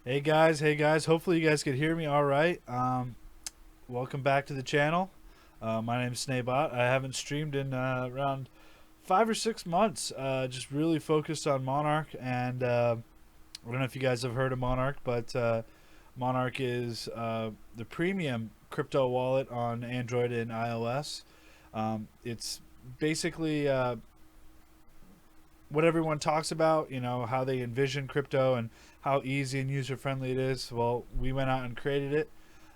Hey guys. Hopefully you guys could hear me all right. Welcome back to the channel. My name's Sneh. I haven't streamed in around 5 or 6 months. Just really focused on Monarch, and I don't know if you guys have heard of Monarch, but Monarch is the premium crypto wallet on Android and iOS. It's basically what everyone talks about, how they envision crypto and how easy and user friendly it is. Well, we went out and created it.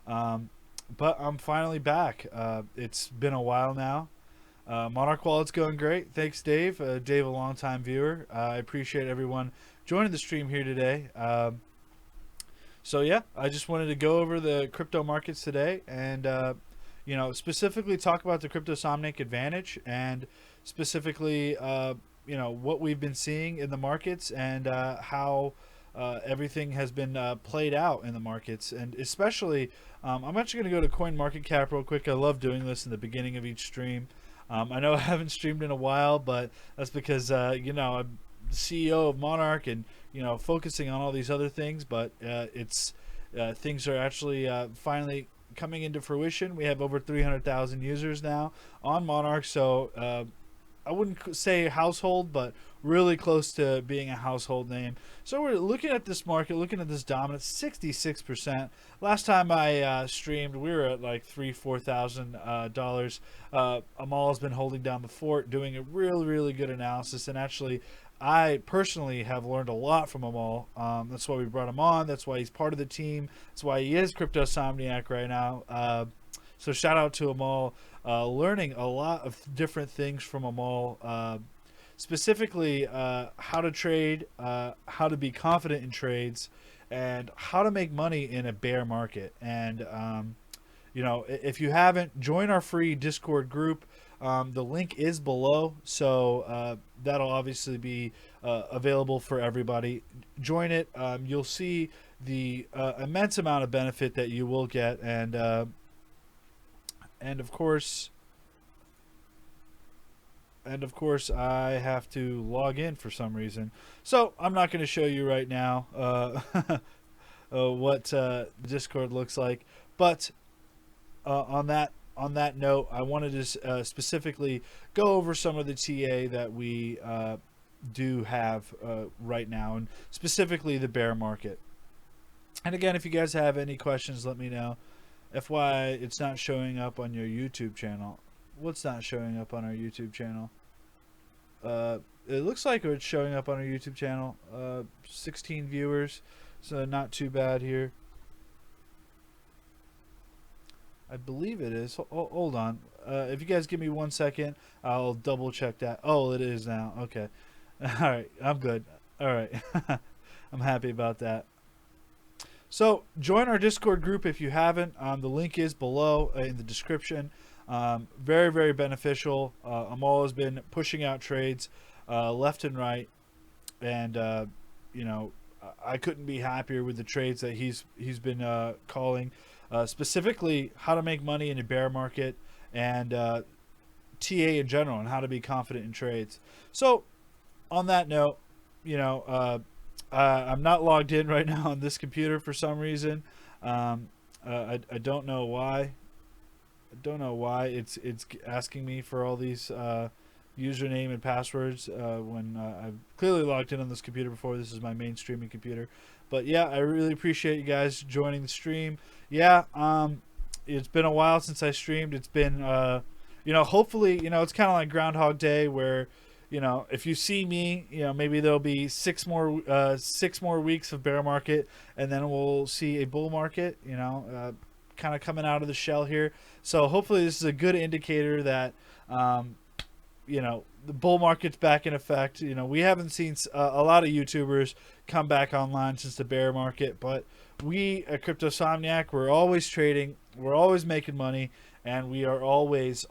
Um, but I'm finally back. It's been a while now. Monarch Wallet's going great. Thanks, Dave. Dave, a longtime viewer. I appreciate everyone joining the stream here today. So yeah, I just wanted to go over the crypto markets today and specifically talk about the Crypto Somnic advantage and specifically what we've been seeing in the markets and how everything has been played out in the markets. And especially I'm actually going to go to coin market cap real quick. I love doing this in the beginning of each stream. I know I haven't streamed in a while, but that's because I'm the CEO of Monarch and focusing on all these other things, but it's things are actually finally coming into fruition. We have over 300,000 users now on Monarch, so I wouldn't say household, but really close to being a household name. So we're looking at this market, looking at this dominance, 66%. Last time I streamed, we were at like $4,000. Amal has been holding down the fort, doing a really good analysis, and actually, I personally have learned a lot from Amal. That's why we brought him on. That's why he's part of the team. That's why he is Crypto Somniac right now. So shout out to Amal. Learning a lot of different things from Amal, specifically how to trade, how to be confident in trades, and how to make money in a bear market. And if you haven't, join our free Discord group. The link is below, so that'll obviously be available for everybody. Join it. You'll see the immense amount of benefit that you will get, and of course, I have to log in for some reason. So I'm not going to show you right now what Discord looks like. But on that note, I wanted to specifically go over some of the TA that we do have right now, and specifically the bear market. And again, if you guys have any questions, let me know. FYI, it's not showing up on your YouTube channel. What's not showing up on our YouTube channel? It looks like it's showing up on our YouTube channel. 16 viewers, so not too bad here. I believe it is. Hold on. If you guys give me 1 second, I'll double check that. Oh, it is now. Okay. All right. I'm good. All right. I'm happy about that. So join our Discord group if you haven't. The link is below in the description. Very beneficial. Amal has been pushing out trades left and right, and I couldn't be happier with the trades that he's been calling. Specifically, how to make money in a bear market and TA in general, and how to be confident in trades. So, on that note, I'm not logged in right now on this computer for some reason. I don't know why. I don't know why it's asking me for all these username and passwords when I've clearly logged in on this computer before. This is my main streaming computer. But yeah, I really appreciate you guys joining the stream. Yeah, it's been a while since I streamed. It's been hopefully, it's kind of like Groundhog Day where if you see me, maybe there'll be six more weeks of bear market, and then we'll see a bull market, kind of coming out of the shell here. So hopefully this is a good indicator that the bull market's back in effect. We haven't seen a lot of YouTubers come back online since the bear market, but we at Crypto Somniac, we're always trading, we're always making money, and we are always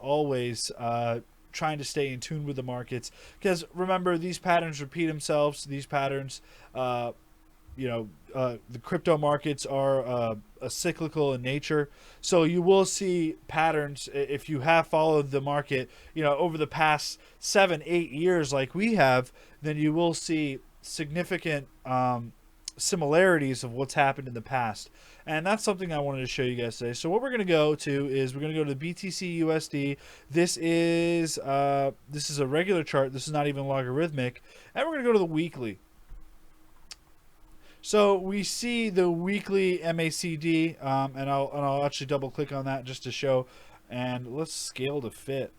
trying to stay in tune with the markets, because remember, these patterns repeat themselves. These patterns, the crypto markets are cyclical in nature, so you will see patterns if you have followed the market over the past 7-8 years like we have. Then you will see significant similarities of what's happened in the past. And that's something I wanted to show you guys today. So what we're going to go to is we're going to go to the BTC USD. This is a regular chart. This is not even logarithmic. And we're going to go to the weekly. So we see the weekly MACD, and I'll actually double click on that just to show. And let's scale to fit.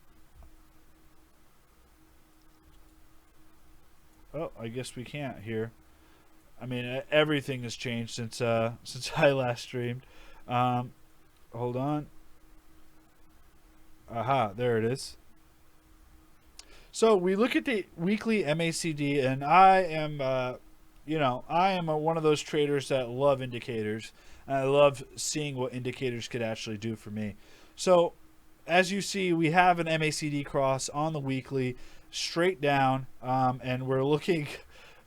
Oh, I guess we can't here. I mean, everything has changed since since I last streamed. Hold on. Aha, there it is. So we look at the weekly MACD, and I am, I am one of those traders that love indicators, and I love seeing what indicators could actually do for me. So, as you see, we have an MACD cross on the weekly, straight down, and we're looking.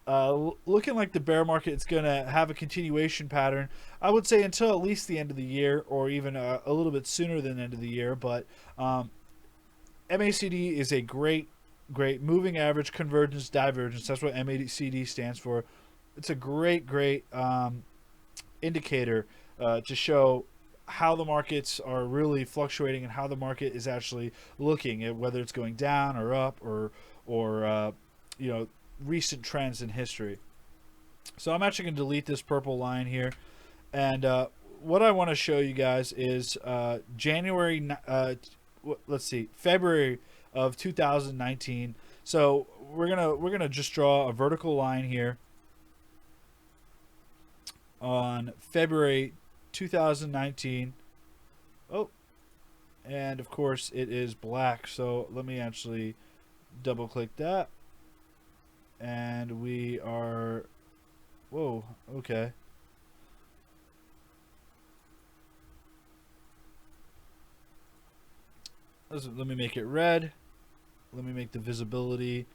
Looking like the bear market is going to have a continuation pattern, I would say, until at least the end of the year, or even a little bit sooner than the end of the year. But MACD is a great moving average convergence divergence. That's what MACD stands for. It's a great indicator to show how the markets are really fluctuating and how the market is actually looking at whether it's going down or up or recent trends in history. So I'm actually going to delete this purple line here, and what I want to show you guys is February of 2019. So we're gonna just draw a vertical line here on February 2019. Oh, and of course it is black. So let me actually double click that. And we are, whoa, okay. Let me make it red. Let me make the visibility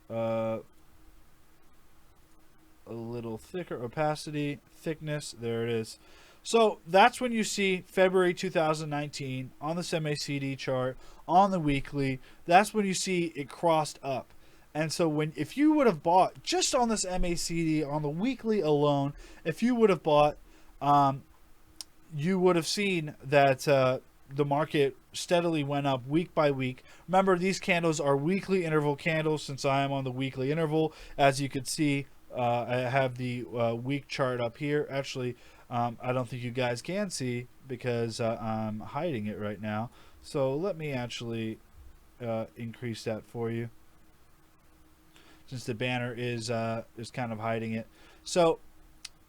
a little thicker, opacity, thickness, there it is. So that's when you see February 2019 on the MACD chart, on the weekly, that's when you see it crossed up. And so if you would have bought just on this MACD on the weekly alone, if you would have bought, you would have seen that the market steadily went up week by week. Remember, these candles are weekly interval candles. Since I am on the weekly interval, as you can see, I have the week chart up here. Actually, I don't think you guys can see because I'm hiding it right now. So let me actually increase that for you, since the banner is kind of hiding it. So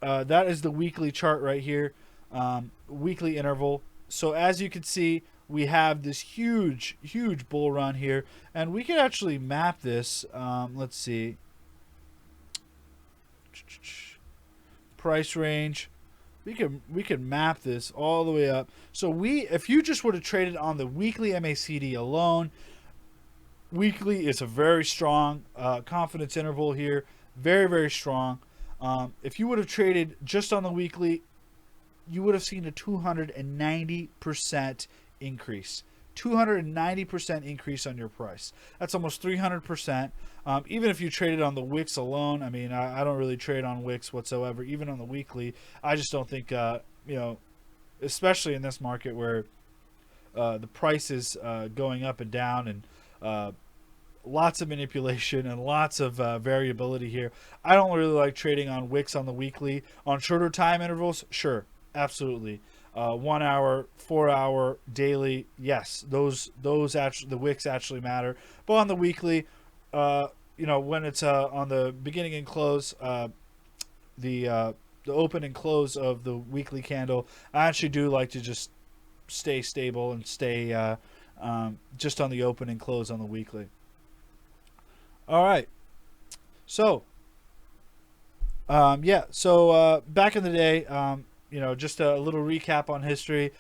that is the weekly chart right here, weekly interval. So as you can see, we have this huge bull run here, and we can actually map this. Let's see, price range. We can map this all the way up. So if you just would have traded on the weekly MACD alone. Weekly is a very strong confidence interval here, very strong. If you would have traded just on the weekly, you would have seen a 290% increase. 290% increase on your price. That's almost 300%. Even if you traded on the Wix alone, I mean, I don't really trade on Wix whatsoever. Even on the weekly, I just don't think, especially in this market where the price is going up and down, and lots of manipulation and lots of variability here. I don't really like trading on Wix on the weekly. On shorter time intervals, sure, absolutely. 1 hour, 4 hour, daily, yes, those actually, the wicks actually matter. But on the weekly, when it's on the beginning and close, the open and close of the weekly candle, I actually do like to just stay stable and stay just on the open and close on the weekly. All right, so back in the day, just a little recap on history.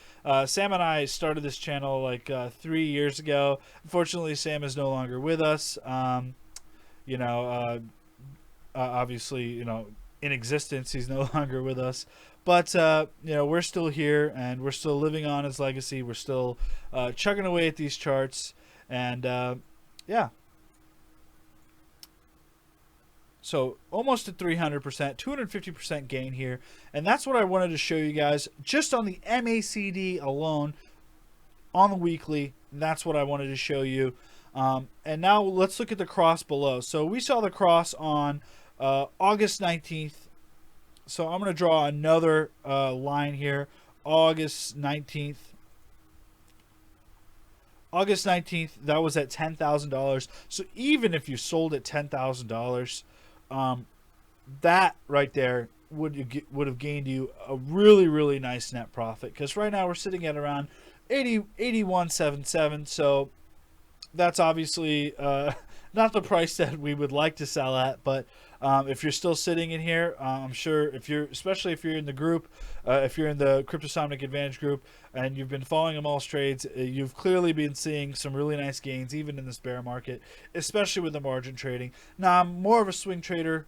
Sam and I started this channel like 3 years ago. Unfortunately, Sam is no longer with us. Obviously, in existence, he's no longer with us. But we're still here, and we're still living on his legacy. We're still chugging away at these charts, and yeah. So almost a 300%, 250% gain here. And that's what I wanted to show you guys just on the MACD alone on the weekly. That's what I wanted to show you. And now let's look at the cross below. So we saw the cross on August 19th. So I'm going to draw another line here. August 19th. August 19th, that was at $10,000. So even if you sold at $10,000, that right there would have gained you a really, really nice net profit. Because right now we're sitting at around 81.77. So that's obviously not the price that we would like to sell at, but if you're still sitting in here, I'm sure especially if you're in the group, if you're in the Cryptosomnic Advantage group and you've been following them all trades, you've clearly been seeing some really nice gains even in this bear market, especially with the margin trading. Now I'm more of a swing trader,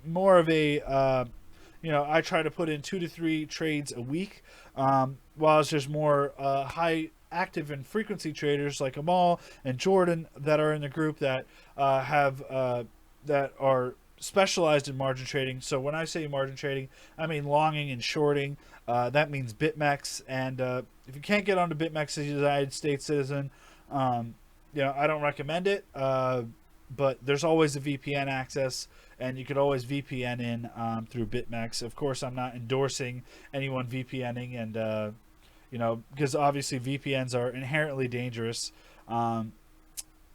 more of a I try to put in 2 to 3 trades a week, while there's more high active and frequency traders like Amal and Jordan that are in the group that that are specialized in margin trading. So when I say margin trading, I mean longing and shorting. That means BitMEX, and if you can't get onto BitMEX as a United States citizen, I don't recommend it. But there's always a VPN access, and you could always VPN in through BitMEX. Of course, I'm not endorsing anyone VPNing, and because obviously VPNs are inherently dangerous. Just on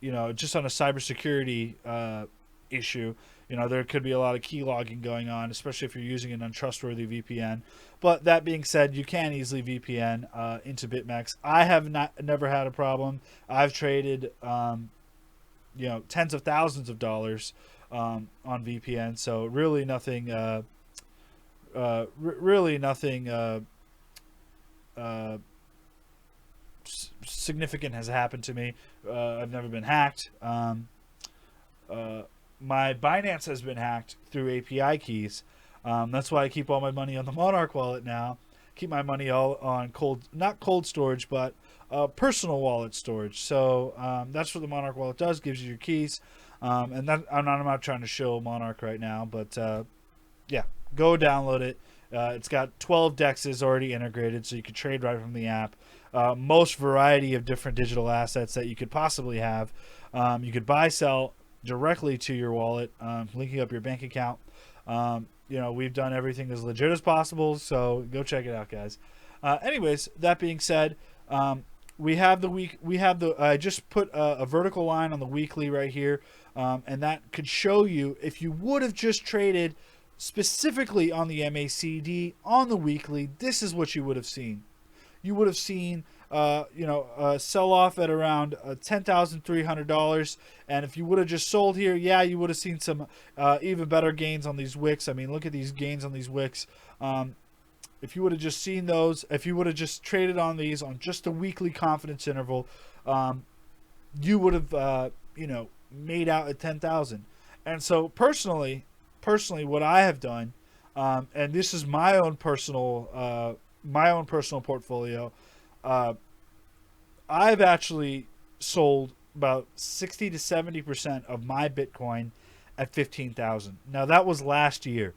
a cybersecurity issue, there could be a lot of key logging going on, especially if you're using an untrustworthy VPN. But that being said, you can easily VPN into BitMEX. I have never had a problem. I've traded, tens of thousands of dollars on VPN. So really nothing, significant has happened to me. I've never been hacked. My Binance has been hacked through API keys. That's why I keep all my money on the Monarch wallet now. Keep my money all on not cold storage, but personal wallet storage. So that's what the Monarch wallet does. Gives you your keys. And that I'm not trying to show Monarch right now, but yeah, go download it. It's got 12 DEXs already integrated, so you can trade right from the app. Most variety of different digital assets that you could possibly have. You could buy, sell directly to your wallet, linking up your bank account. We've done everything as legit as possible, so go check it out, guys. Anyways, that being said, we have I just put a vertical line on the weekly right here, and that could show you if you would have just traded specifically on the MACD on the weekly, this is what you would have seen. You would have seen a sell-off at around $10,300, and if you would have just sold here, yeah, you would have seen some even better gains on these wicks. I mean, look at these gains on these wicks. If you would have just seen those, if you would have just traded on these on just a weekly confidence interval, you would have made out at 10,000. And so personally, what I have done, and this is my own personal portfolio, I've actually sold about 60 to 70% of my Bitcoin at 15,000. Now that was last year.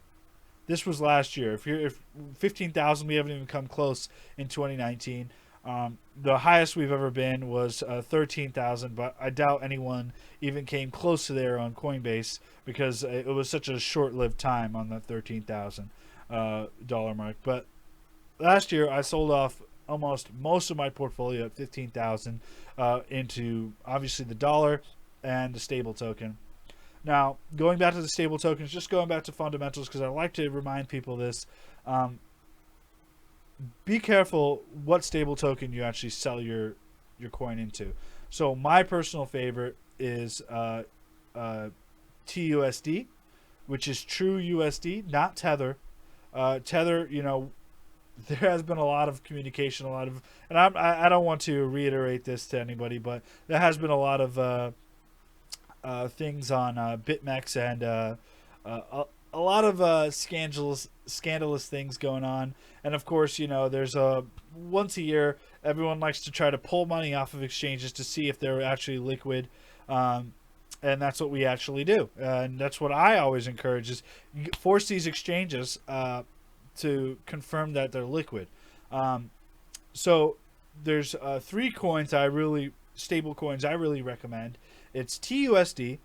This was last year. If 15,000, we haven't even come close in 2019. The highest we've ever been was 13,000, but I doubt anyone even came close to there on Coinbase because it was such a short-lived time on the $13,000 dollar mark. But last year, I sold off almost most of my portfolio at 15,000 into obviously the dollar and the stable token. Now, going back to the stable tokens, just going back to fundamentals because I like to remind people this. Be careful what stable token you actually sell your coin into. So my personal favorite is TUSD, which is true USD, not Tether. Tether, there has been a lot of communication, and I don't want to reiterate this to anybody, but there has been a lot of things on BitMEX and a lot of scandalous things going on. And of course, there's once a year, everyone likes to try to pull money off of exchanges to see if they're actually liquid. and that's what we actually do. And that's what I always encourage is force these exchanges to confirm that they're liquid. So there's three coins stable coins I really recommend. It's TUSD,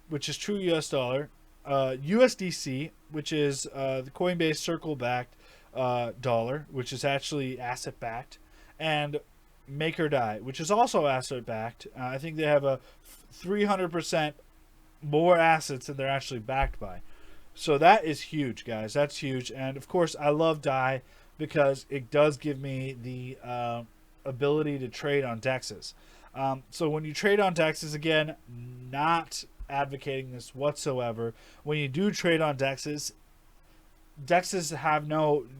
which is true US dollar, USDC, which is the Coinbase Circle backed dollar, which is actually asset backed, and MakerDai, which is also asset backed. I think they have a 300% more assets than they're actually backed by. So that is huge, guys. That's huge. And of course, I love DAI because it does give me the ability to trade on DEXs. So when you trade on DEXs, again, not advocating this whatsoever. When you do trade on DEXs,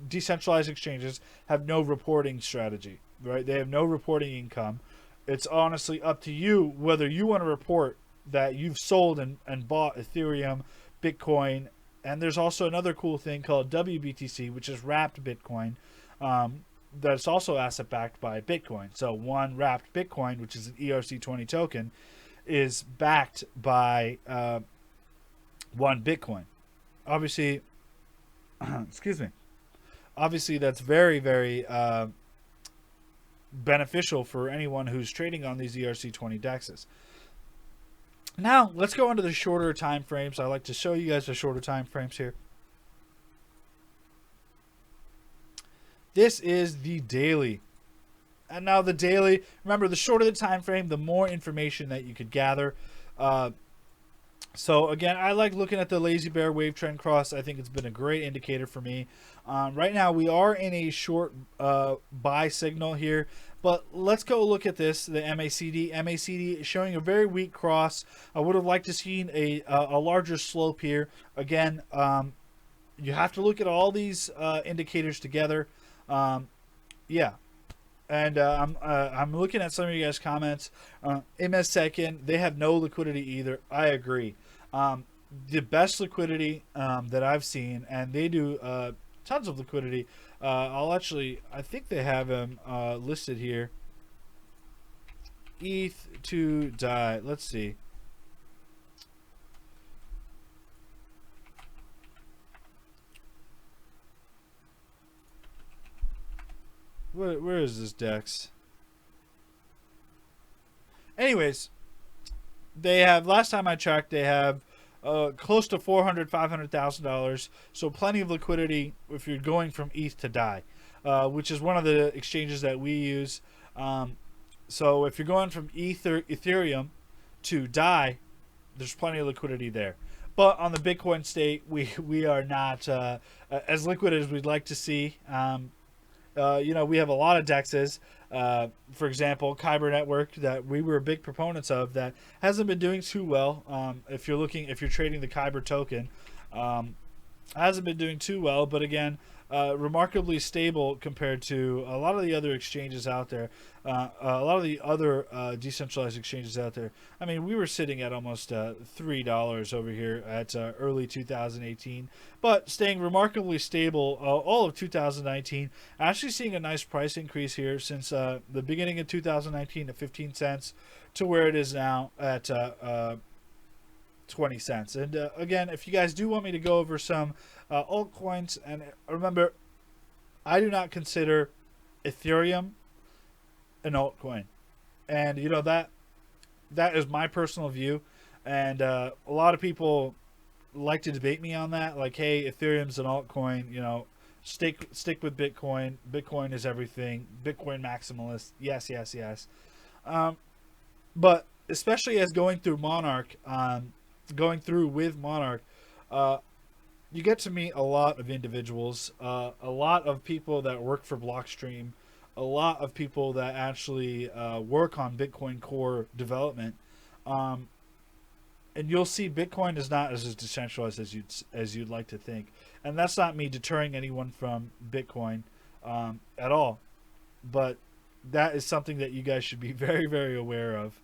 decentralized exchanges have no reporting strategy, right? They have no reporting income. It's honestly up to you whether you want to report that you've sold and bought Ethereum, Bitcoin, and there's also another cool thing called WBTC, which is wrapped Bitcoin. That's also asset backed by Bitcoin. So one wrapped Bitcoin, which is an ERC20 token, is backed by one Bitcoin. Obviously, excuse me. Obviously, that's very, very beneficial for anyone who's trading on these ERC20 DEXs. Now, let's go into the shorter time frames. I like to show you guys the shorter time frames here. This is the daily. And now the daily, remember, the shorter the time frame, the more information that you could gather. So again, I like looking at the Lazy Bear wave trend cross. I think it's been a great indicator for me. Right now, we are in a short buy signal here. But let's go look at this, the MACD. MACD is showing a very weak cross. I would have liked to see a larger slope here. Again, you have to look at all these indicators together. Yeah. And I'm looking at some of you guys' comments. MS Second, they have no liquidity either. I agree. The best liquidity that I've seen, and they do tons of liquidity. I think they have them listed here. ETH to DAI. Let's see. Where is this DEX? Anyways, they have, last time I checked, they have close to $400,000-$500,000. So plenty of liquidity if you're going from ETH to DAI, which is one of the exchanges that we use. So if you're going from Ethereum to DAI, there's plenty of liquidity there. But on the Bitcoin state, we are not as liquid as we'd like to see. We have a lot of DEXs. For example, Kyber Network that we were big proponents of that hasn't been doing too well. If you're trading the Kyber token, hasn't been doing too well. But again, remarkably stable compared to a lot of the other exchanges out there. A lot of the other decentralized exchanges out there. I mean, we were sitting at almost $3 over here at early 2018, but staying remarkably stable all of 2019. Actually seeing a nice price increase here since the beginning of 2019 at 15 cents to where it is now at 20 cents. And again, if you guys do want me to go over some altcoins, and remember, I do not consider Ethereum an altcoin, and that is my personal view, and a lot of people like to debate me on that, like, hey, Ethereum's an altcoin, stick with Bitcoin. Bitcoin is everything. Bitcoin maximalist. Yes. But especially as going through with Monarch, you get to meet a lot of individuals, a lot of people that work for Blockstream, a lot of people that actually work on Bitcoin core development, and you'll see Bitcoin is not as decentralized as you'd like to think, and that's not me deterring anyone from Bitcoin at all, but that is something that you guys should be very, very aware of.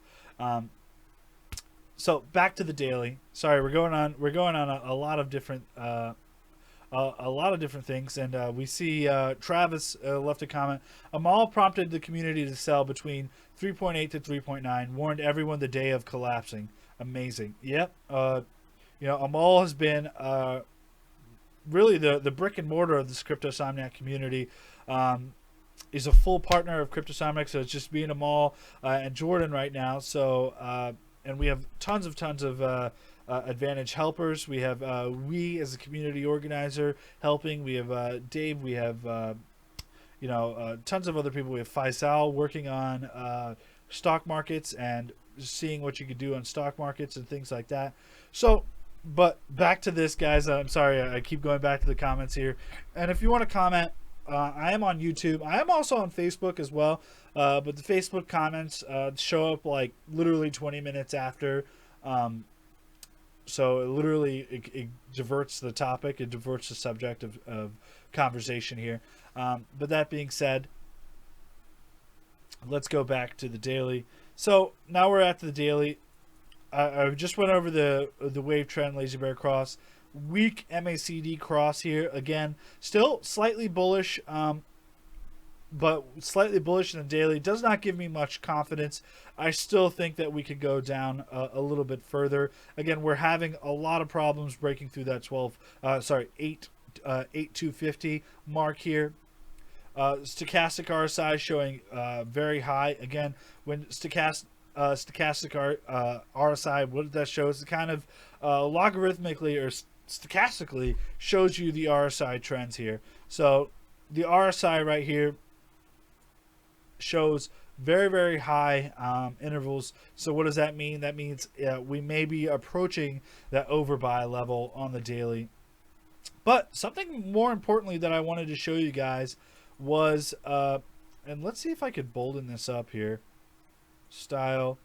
So back to the daily. Sorry, we're going on a lot of different a lot of different things. And we see Travis left a comment. Amal prompted the community to sell between 3.8 to 3.9, warned everyone the day of collapsing. Amazing. Yep. Amal has been really the brick and mortar of this Crypto Somniac community. He's a full partner of Crypto Somniac, so it's just me and Amal and Jordan right now. So and we have tons of Advantage helpers. We have we as a community organizer helping. We have Dave. We have tons of other people. We have Faisal working on stock markets and seeing what you could do on stock markets and things like that. So, but back to this, guys. I'm sorry, I keep going back to the comments here. And if you want to comment, I am on YouTube. I am also on Facebook as well. But the Facebook comments show up like literally 20 minutes after. So it diverts the topic. It diverts the subject of conversation here. But that being said, let's go back to the daily. So now we're at the daily. I just went over the wave trend lazy bear cross, weak MACD cross here again. Still slightly bullish, but slightly bullish in the daily. Does not give me much confidence. I still think that we could go down a little bit further. Again, we're having a lot of problems breaking through that 8,250 mark here. Stochastic RSI showing very high. Again, when stochastic RSI, what that shows, it kind of logarithmically or stochastically shows you the RSI trends here. So the RSI right here shows very, very high intervals. So what does that mean? That means we may be approaching that overbuy level on the daily. But something more importantly that I wanted to show you guys was, and let's see if I could bolden this up here. Style.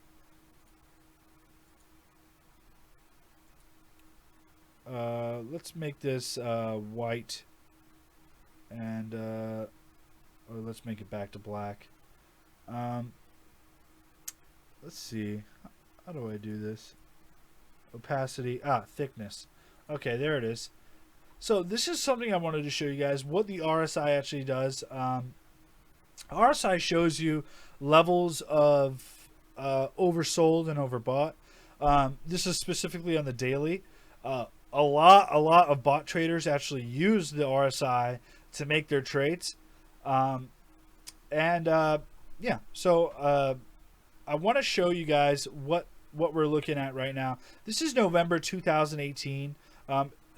Let's make this white, and or let's make it back to black. Let's see. How do I do this? Opacity. Thickness. Okay, there it is. So this is something I wanted to show you guys what the RSI actually does. RSI shows you levels of oversold and overbought. This is specifically on the daily. A lot of bot traders actually use the RSI to make their trades. So I want to show you guys what we're looking at right now. This is November 2018.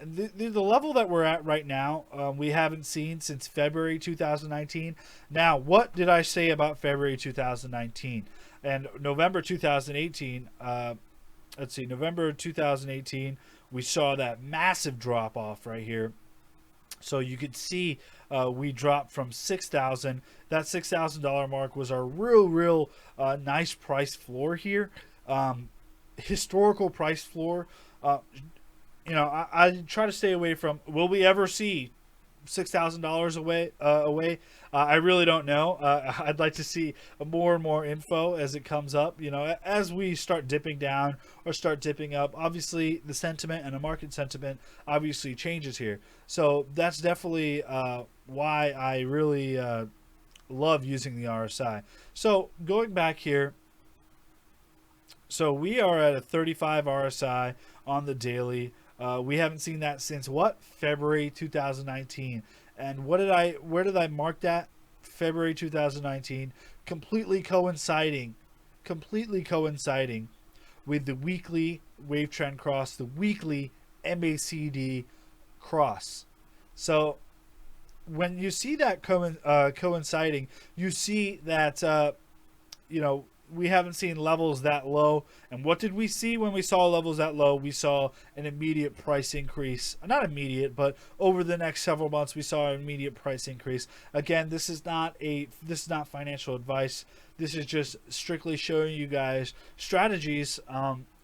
The level that we're at right now, we haven't seen since February 2019. Now, what did I say about February 2019? And November 2018, let's see, November 2018, we saw that massive drop off right here. So you could see we dropped from 6,000. That $6,000 mark was our real nice price floor here. Historical price floor. I try to stay away from, will we ever see $6,000 away? I really don't know. I'd like to see more and more info as it comes up. As we start dipping down or start dipping up, obviously the sentiment and the market sentiment obviously changes here. So that's definitely why I really love using the RSI. So going back here, so we are at a 35 RSI on the daily. We haven't seen that since what? February 2019. And where did I mark that? February 2019. Completely coinciding with the weekly wave trend cross, the weekly MACD cross. So when you see that coinciding, you see that we haven't seen levels that low. And what did we see when we saw levels that low? We saw an immediate price increase. Not immediate, but over the next several months, we saw an immediate price increase. Again, this is not financial advice. This is just strictly showing you guys strategies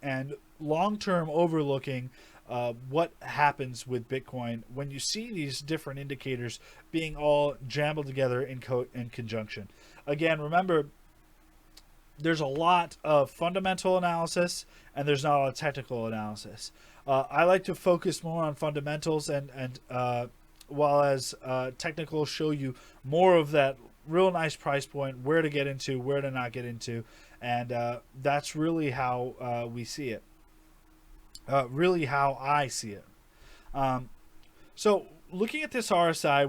and long-term overlooking what happens with Bitcoin when you see these different indicators being all jumbled together in conjunction. Again, remember, there's a lot of fundamental analysis and there's not a lot of technical analysis. I like to focus more on fundamentals and while as technical show you more of that real nice price point, where to get into, where to not get into, and that's really how we see it. Really how I see it. Um, so looking at this RSI,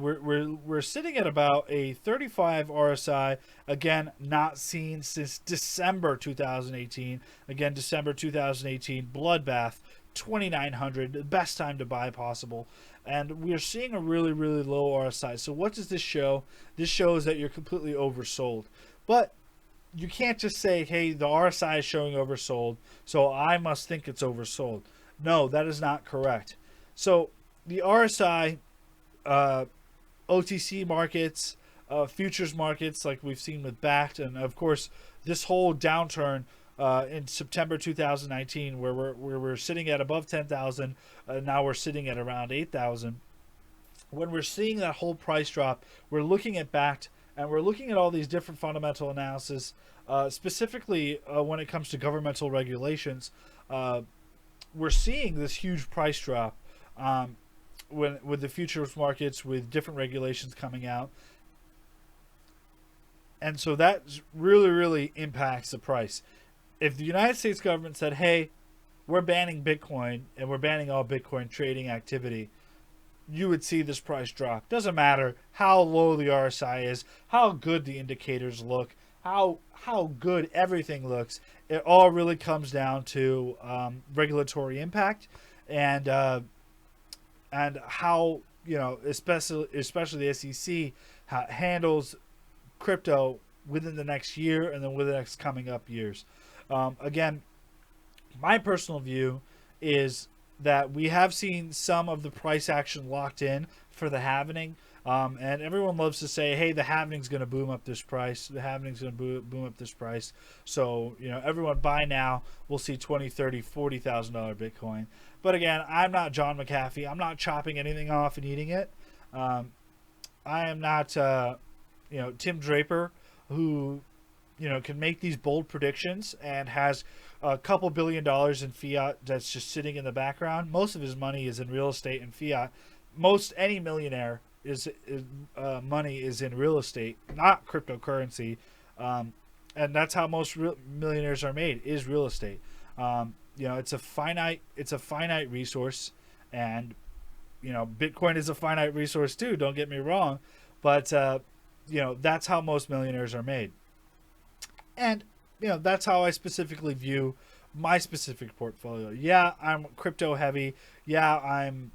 we're sitting at about a 35 RSI. Again, not seen since December 2018. Again, December 2018, bloodbath, 2,900, the best time to buy possible. And we're seeing a really, really low RSI. So what does this show? This shows that you're completely oversold. But you can't just say, hey, the RSI is showing oversold, so I must think it's oversold. No, that is not correct. So the RSI, OTC markets, futures markets, like we've seen with BACT, and of course this whole downturn in September 2019, where we're sitting at above 10,000, now we're sitting at around 8,000. When we're seeing that whole price drop, we're looking at BACT and we're looking at all these different fundamental analysis, specifically when it comes to governmental regulations. We're seeing this huge price drop. When with the futures markets with different regulations coming out, and so that really impacts the price. If the United States government said, hey, we're banning Bitcoin and we're banning all Bitcoin trading activity, you would see this price drop. Doesn't matter how low the RSI is, how good the indicators look, how good everything looks. It all really comes down to regulatory impact and how, especially the SEC handles crypto within the next year and then within the next coming up years. Again, my personal view is that we have seen some of the price action locked in for the halvening. And everyone loves to say, hey, the halvening's going to boom up this price. The halvening's going to boom up this price. So, everyone buy now. We'll see $20, $30, $40,000 Bitcoin. But again, I'm not John McAfee. I'm not chopping anything off and eating it. I am not, Tim Draper, who, can make these bold predictions and has a couple $1 billion in fiat that's just sitting in the background. Most of his money is in real estate and fiat. Most any millionaire is money is in real estate, not cryptocurrency, and that's how most millionaires are made, is real estate. It's a finite resource, and Bitcoin is a finite resource too. Don't get me wrong, but that's how most millionaires are made, and that's how I specifically view my specific portfolio. Yeah, I'm crypto heavy. Yeah, I'm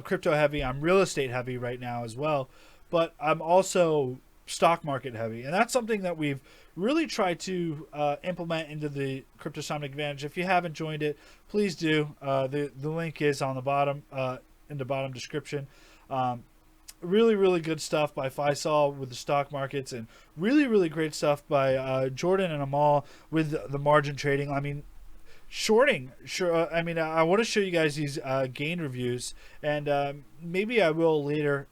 crypto heavy. I'm real estate heavy right now as well, but I'm also stock market heavy, and that's something that we've really tried to implement into the Cryptosomnic Advantage. If you haven't joined it, please do. The link is on the bottom in the bottom description. Really good stuff by Faisal with the stock markets, and really great stuff by Jordan and Amal with the margin trading. I mean, shorting, sure. I want to show you guys these gain reviews, and maybe I will later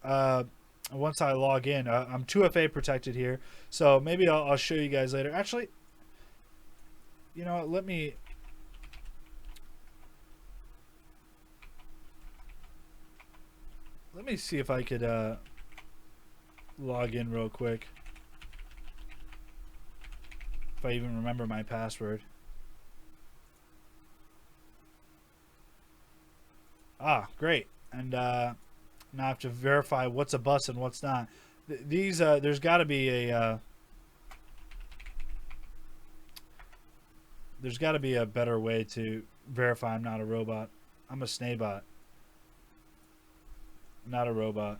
once I log in. I'm 2FA protected here, so maybe I'll show you guys later. Actually, let me see if I could log in real quick, if I even remember my password. Great. And now I have to verify what's a bus and what's not. These there's got to be a better way to verify I'm not a robot. I'm a Sneh bot, not a robot.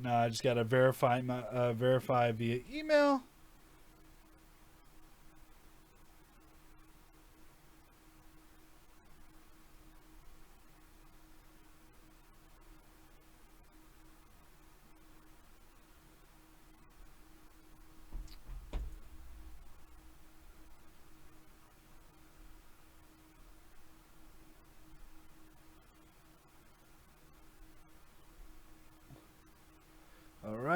No, I just got to verify via email.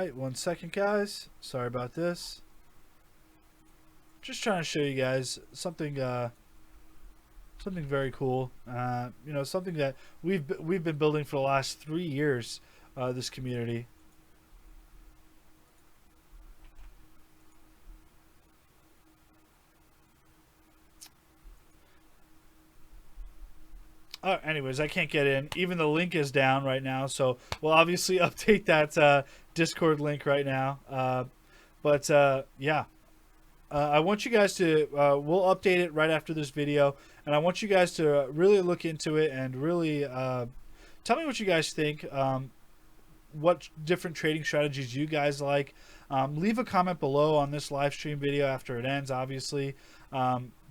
right, 1 second, guys. Sorry about this. Just trying to show you guys something, something very cool. You know, something that we've been building for the last 3 years. This community. Anyways, I can't get in. Even the link is down right now, so we'll obviously update that Discord link right now. Yeah, I want you guys to. We'll update it right after this video, and I want you guys to really look into it and really tell me what you guys think. What different trading strategies you guys like. Leave a comment below on this live stream video after it ends, obviously.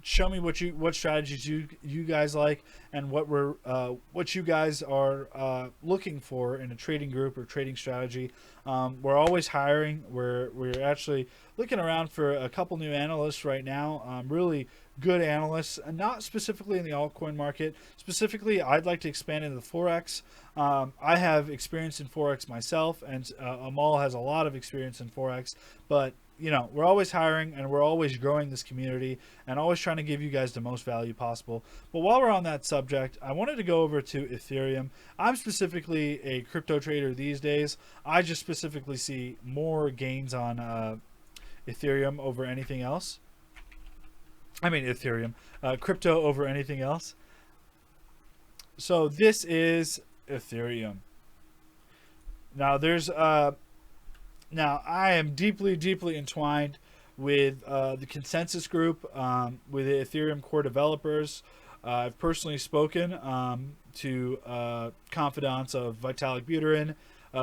Show me what strategies you guys like, and what you guys are looking for in a trading group or trading strategy. We're always hiring. We're actually looking around for a couple new analysts right now. Really good analysts, and not specifically in the altcoin market. Specifically, I'd like to expand into the Forex. I have experience in Forex myself, and Amal has a lot of experience in Forex. But you know, we're always hiring, and we're always growing this community, and always trying to give you guys the most value possible. But while we're on that subject, I wanted to go over to Ethereum. I'm specifically a crypto trader these days. I just specifically see more gains on Ethereum over anything else. I mean Ethereum, crypto over anything else. So this is Ethereum. Now there's now I am deeply entwined with the consensus group, with the Ethereum core developers. I've personally spoken to confidants of Vitalik Buterin,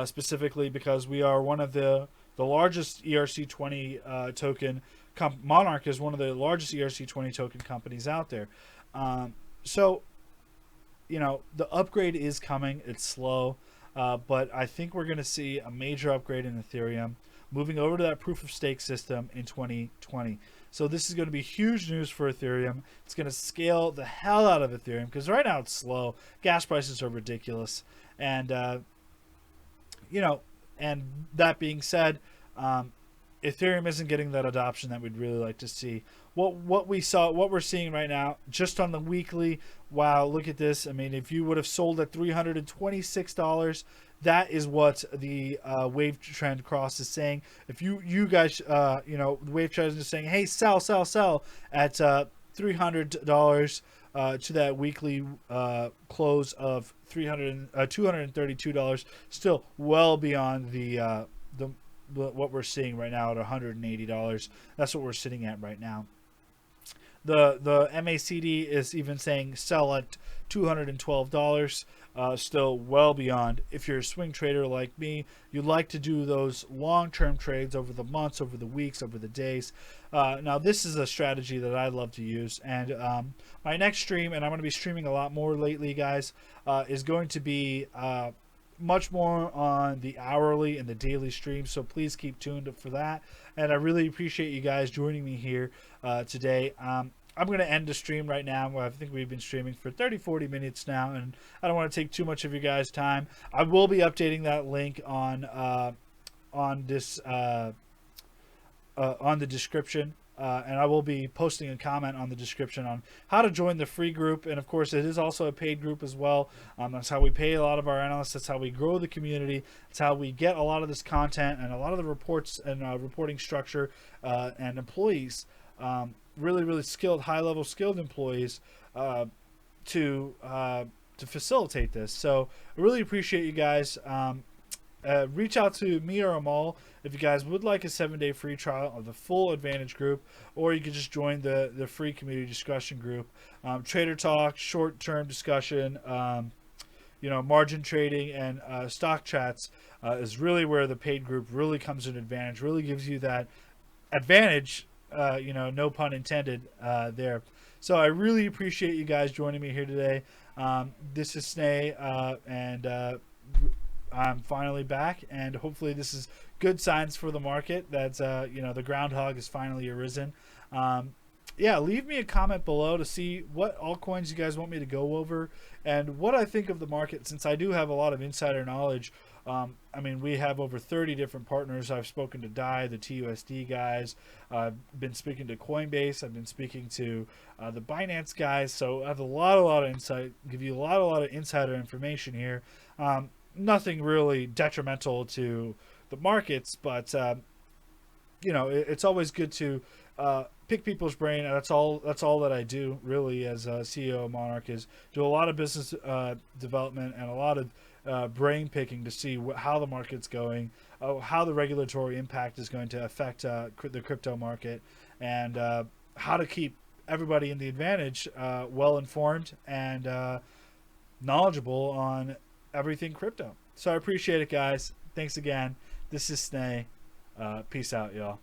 specifically because we are one of the largest ERC20 token. Monarch is one of the largest ERC20 token companies out there. So, you know, the upgrade is coming. It's slow, but I think we're going to see a major upgrade in Ethereum, moving over to that proof of stake system in 2020. So this is going to be huge news for Ethereum. It's going to scale the hell out of Ethereum, because right now it's slow. Gas prices are ridiculous. And, you know, and that being said, Ethereum isn't getting that adoption that we'd really like to see. What we're seeing right now, just on the weekly, wow, look at this. I mean, if you would have sold at $326, that is what the wave trend cross is saying. If you guys, you know, the wave trend is saying, hey, sell at $300 to that weekly close of $232, still well beyond the what we're seeing right now at $180. That's what we're sitting at right now. The MACD is even saying sell at $212, still well beyond. If you're a swing trader like me, you like to do those long-term trades over the months, over the weeks, over the days. Now this is a strategy that I love to use, and my next stream, and I'm going to be streaming a lot more lately, guys, is going to be much more on the hourly and the daily stream, so please keep tuned for that. And I really appreciate you guys joining me here today. I'm going to end the stream right now. I think we've been streaming for 30-40 minutes now, and I don't want to take too much of your guys' time. I will be updating that link on this on the description. And I will be posting a comment on the description on how to join the free group. And of course, it is also a paid group as well. That's how we pay a lot of our analysts. That's how we grow the community. That's how we get a lot of this content and a lot of the reports and reporting structure and employees, really skilled, high-level skilled employees to facilitate this. So I really appreciate you guys. Reach out to me or Amal if you guys would like a 7-day free trial of the full Advantage group, or you could just join the free community discussion group. Trader talk, short-term discussion, you know, margin trading, and stock chats is really where the paid group really comes in Advantage, really gives you that advantage, you know, no pun intended there. So I really appreciate you guys joining me here today. This is Sneh, and I'm finally back, and hopefully this is good signs for the market that you know, the groundhog has finally arisen. Yeah, leave me a comment below to see what altcoins you guys want me to go over and what I think of the market, since I do have a lot of insider knowledge I mean, we have over 30 different partners. I've spoken to DAI, the TUSD guys. I've been speaking to Coinbase. I've been speaking to the Binance guys. So I have a lot of insight. Give you a lot of insider information here. Nothing really detrimental to the markets, but it's always good to pick people's brain. And that's all. That's all that I do really as a CEO of Monarch is do a lot of business development and a lot of brain picking to see how the market's going, how the regulatory impact is going to affect the crypto market, and how to keep everybody in the advantage well informed and knowledgeable on everything crypto. So I appreciate it, guys. Thanks again. This is Sneh. Peace out, y'all.